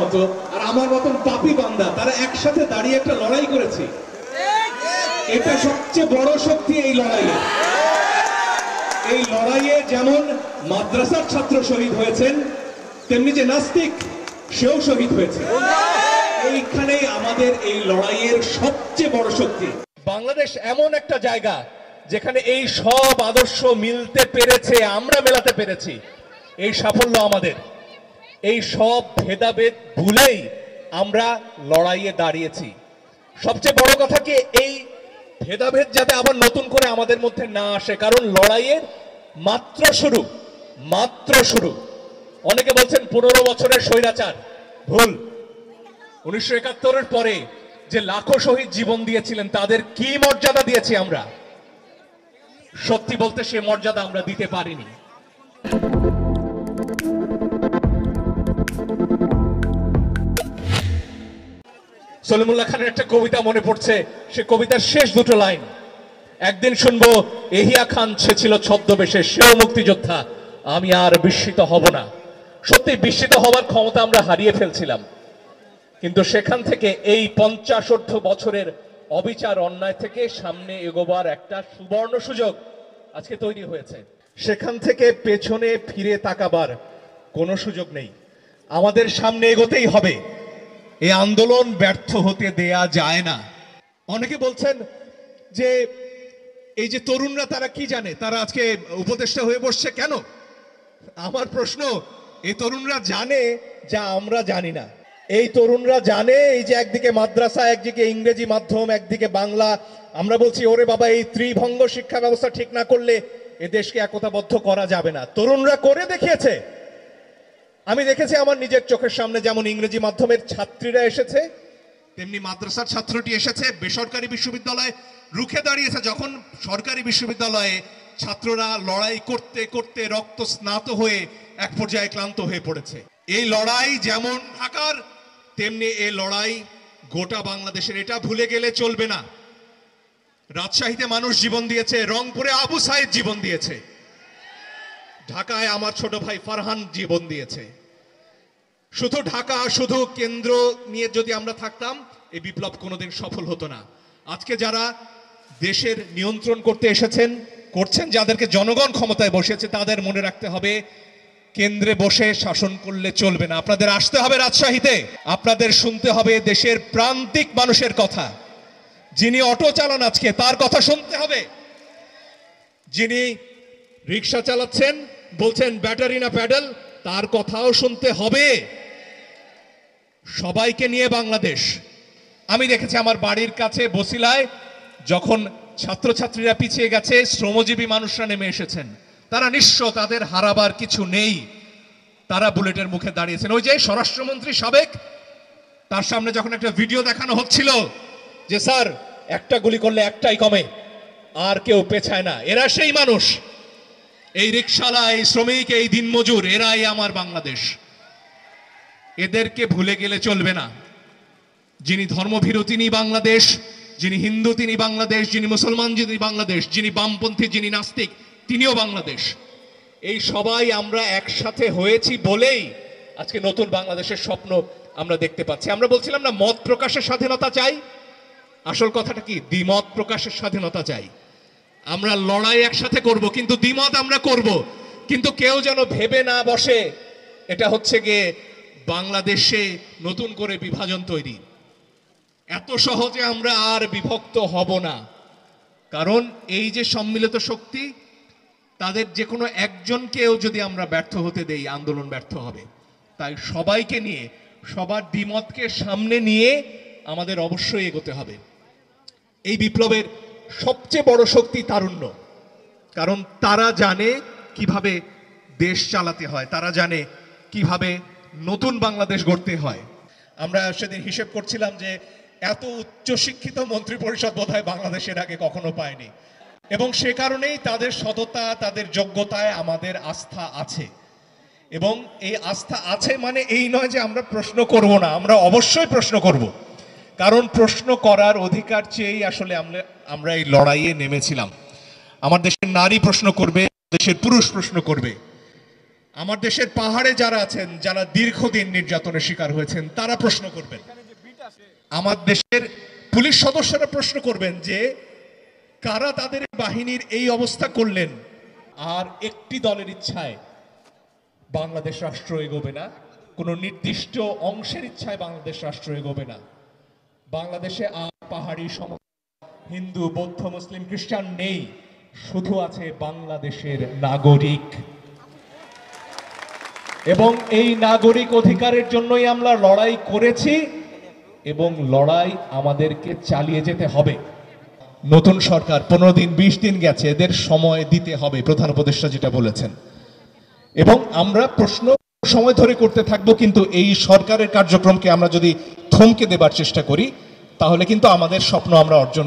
মতো আর আমার মতন পাপী বান্দা তারা একসাথে দাঁড়িয়ে একটা লড়াই করেছে। এটা সবচেয়ে বড় শক্তি এই লড়াইয়ে। এই লড়াইয়ে যেমন মাদ্রাসার ছাত্র শহীদ হয়েছেন, তেমনি যে নাস্তিক সেও শহীদ হয়েছে। এইখানেই আমাদের এই লড়াইয়ের সবচেয়ে বড় শক্তি। বাংলাদেশ এমন একটা জায়গা যেখানে এই সব আদর্শ মিলতে পেরেছে, আমরা মেলাতে পেরেছি, এই সাফল্য আমাদের। এই সব ভেদাভেদ ভুলেই আমরা লড়াইয়ে দাঁড়িয়েছি। সবচেয়ে বড় কথা কি, এই ভেদাভেদ যাতে আবার নতুন করে আমাদের মধ্যে না আসে, কারণ লড়াইয়ের মাত্র শুরু। অনেকে বলছেন 15 বছরের স্বৈরাচার, ভুল। 1971-এর পরে যে লাখো শহীদ জীবন দিয়েছিলেন তাদের কি মর্যাদা দিয়েছি আমরা? সত্যি বলতে সে মর্যাদা আমরা দিতে পারিনি। সলিমুল্লাহ খানের একটা কবিতা মনে পড়ছে, সে কবিতার শেষ দুটো লাইন, একদিন শুনবো এহিয়া খান সে ছিল ছদ্মবেশে, সেও মুক্তিযোদ্ধা, আমি আর বিস্মিত হব না। সত্যি বিস্মিত হবার ক্ষমতা আমরা হারিয়ে ফেলছিলাম, কিন্তু সেখান থেকে এই 50 বছরের অবিচার অন্যায় থেকে সামনে এগোবার একটা সুবর্ণ সুযোগ আজকে তৈরি হয়েছে। সেখান থেকে পেছনে ফিরে তাকাবার কোনো সুযোগ নেই, আমাদের সামনে এগোতেই হবে। এই আন্দোলন ব্যর্থ হতে দেয়া যায় না। অনেকে বলছেন যে এই যে তরুণরা তারা কি জানে, তারা আজকে উপদেষ্টা হয়ে বসছে কেন? আমার প্রশ্ন, এই তরুণরা জানে যা আমরা জানি না। এই তরুণরা জানে এই যে একদিকে মাদ্রাসা, একদিকে ইংরেজি মাধ্যম, একদিকে বাংলা। আমরা বলছি ওরে বাবা, এই ত্রিভঙ্গ শিক্ষা ব্যবস্থা ঠিক না করলে এ দেশকে একতাবদ্ধ করা যাবে না। তরুণরা করে দেখিয়েছে। আমি দেখেছি আমার নিজের চোখের সামনে, যেমন ইংরেজি মাধ্যমের ছাত্রীরা এসেছে, তেমনি মাদ্রাসার ছাত্রটি এসেছে, বেসরকারি বিশ্ববিদ্যালয়ে রুখে দাঁড়িয়েছে। যখন সরকারি বিশ্ববিদ্যালয়ে ছাত্ররা লড়াই করতে করতে রক্ত স্নাত হয়ে এক পর্যায়ে ক্লান্ত হয়ে পড়েছে। এই লড়াই যেমন ঢাকার, তেমনি এই লড়াই গোটা বাংলাদেশের। এটা ভুলে গেলে চলবে না। রাজশাহীতে মানুষ জীবন দিয়েছে, রংপুরে আবু সাইদ জীবন দিয়েছে, ঢাকায় আমার ছোট ভাই ফারহান জীবন দিয়েছে। শুধু ঢাকা, শুধু কেন্দ্র নিয়ে যদি আমরা থাকতাম, এই বিপ্লব কোনোদিন সফল হতো না। আজকে যারা দেশের নিয়ন্ত্রণ করতে এসেছেন, করছেন, যাদেরকে জনগণ ক্ষমতায় বসেছে, তাদের মনে রাখতে হবে কেন্দ্রে বসে শাসন করলে চলবে না। আপনাদের আসতে হবে রাজশাহীতে, আপনাদের শুনতে হবে দেশের প্রান্তিক মানুষের কথা। যিনি অটো চালান আজকে, তার কথা শুনতে হবে। যিনি রিক্সা চালাচ্ছেন, বলছেন ব্যাটারি না প্যাডেল, তার কথাও শুনতে হবে। সবাইকে নিয়ে বাংলাদেশ। আমি দেখেছি আমার বাড়ির কাছে বসিলায় যখন ছাত্রছাত্রীরা পিছিয়ে গেছে, শ্রমজীবী মানুষরা নেমে এসেছেন। তারা নিঃস্ব, তাদের হারাবার কিছু নেই, তারা বুলেটের মুখে দাঁড়িয়েছেন। ওই যে স্বরাষ্ট্রমন্ত্রী সাবেক, তার সামনে যখন একটা ভিডিও দেখানো হচ্ছিল যে স্যার একটা গুলি করলে একটাই কমে, আর কেউ পেছায় না, এরা সেই মানুষ। এই রিকশালা, এই শ্রমিক, এই দিনমজুর, এরাই আমার বাংলাদেশ। এদেরকে ভুলে গেলে চলবে না। যিনি ধর্মভীরু তিনি বাংলাদেশ, যিনি হিন্দু তিনি বাংলাদেশ, যিনি মুসলমান যিনি বাংলাদেশ, যিনি বামপন্থী যিনি নাস্তিক তিনিও বাংলাদেশ। এই সবাই আমরা একসাথে হয়েছি বলেই আজকে নতুন বাংলাদেশের স্বপ্ন আমরা দেখতে পাচ্ছি। আমরা বলছিলাম না মত প্রকাশের স্বাধীনতা চাই, আসল কথাটা কি, দ্বিমত প্রকাশের স্বাধীনতা চাই। আমরা লড়াই একসাথে করব, কিন্তু দ্বিমত আমরা করব, কিন্তু কেউ যেন ভেবে না বসে এটা হচ্ছে গিয়ে বাংলাদেশে নতুন করে বিভাজন তৈরি। এত সহজে আমরা আর বিভক্ত হব না, কারণ এই যে সম্মিলিত শক্তি, তাদের যে কোনো একজনকেও যদি আমরা ব্যর্থ হতে দেই, আন্দোলন ব্যর্থ হবে। তাই সবাইকে নিয়ে, সবার দ্বিমতকে সামনে নিয়ে আমাদের অবশ্যই এগোতে হবে। এই বিপ্লবের সবচেয়ে বড় শক্তি তারুণ্য, কারণ তারা জানে কিভাবে দেশ চালাতে হয়, তারা জানে কিভাবে নতুন বাংলাদেশ গড়তে হয়। আমরা সেদিন হিসেব করছিলাম যে এত উচ্চশিক্ষিত মন্ত্রী পরিষদ বোধহয় বাংলাদেশের আগে কখনো পায়নি, এবং সে কারণেই তাদের সততা, তাদের যোগ্যতায় আমাদের আস্থা আছে। এবং এই আস্থা আছে মানে এই নয় যে আমরা প্রশ্ন করব না, আমরা অবশ্যই প্রশ্ন করব, কারণ প্রশ্ন করার অধিকার চেয়েই আসলে আমরা এই লড়াইয়ে নেমেছিলাম। আমার দেশের নারী প্রশ্ন করবে, দেশের পুরুষ প্রশ্ন করবে। আমার দেশের পাহাড়ে যারা আছেন, যারা দীর্ঘদিন নির্যাতনের শিকার হয়েছেন, তারা প্রশ্ন করবেন। আমার দেশের পুলিশ সদস্যরা প্রশ্ন করবেন যে কারা তাদের বাহিনীর এই অবস্থা করলেন। আর একটি দলের ইচ্ছায় বাংলাদেশ রাষ্ট্র এগোবে না, কোনো নির্দিষ্ট অংশের ইচ্ছায় বাংলাদেশ রাষ্ট্র এগোবে না। বাংলাদেশে আর পাহাড়ি হিন্দু, বৌদ্ধ, মুসলিম, খ্রিস্টান নেই, শুধু আছে বাংলাদেশের নাগরিক। এবং এই নাগরিক অধিকারের জন্যই আমরা লড়াই করেছি এবং লড়াই আমাদেরকে চালিয়ে যেতে হবে। নতুন সরকার 15 দিন 20 দিন গেছে, এদের সময় দিতে হবে, প্রধান উপদেষ্টা যেটা বলেছেন। এবং আমরা প্রশ্ন সময় ধরে করতে থাকবো, কিন্তু এই সরকারের কার্যক্রমকে আমরা যদি থমকে দেবার চেষ্টা করি তাহলে কিন্তু আমাদের স্বপ্ন আমরা অর্জন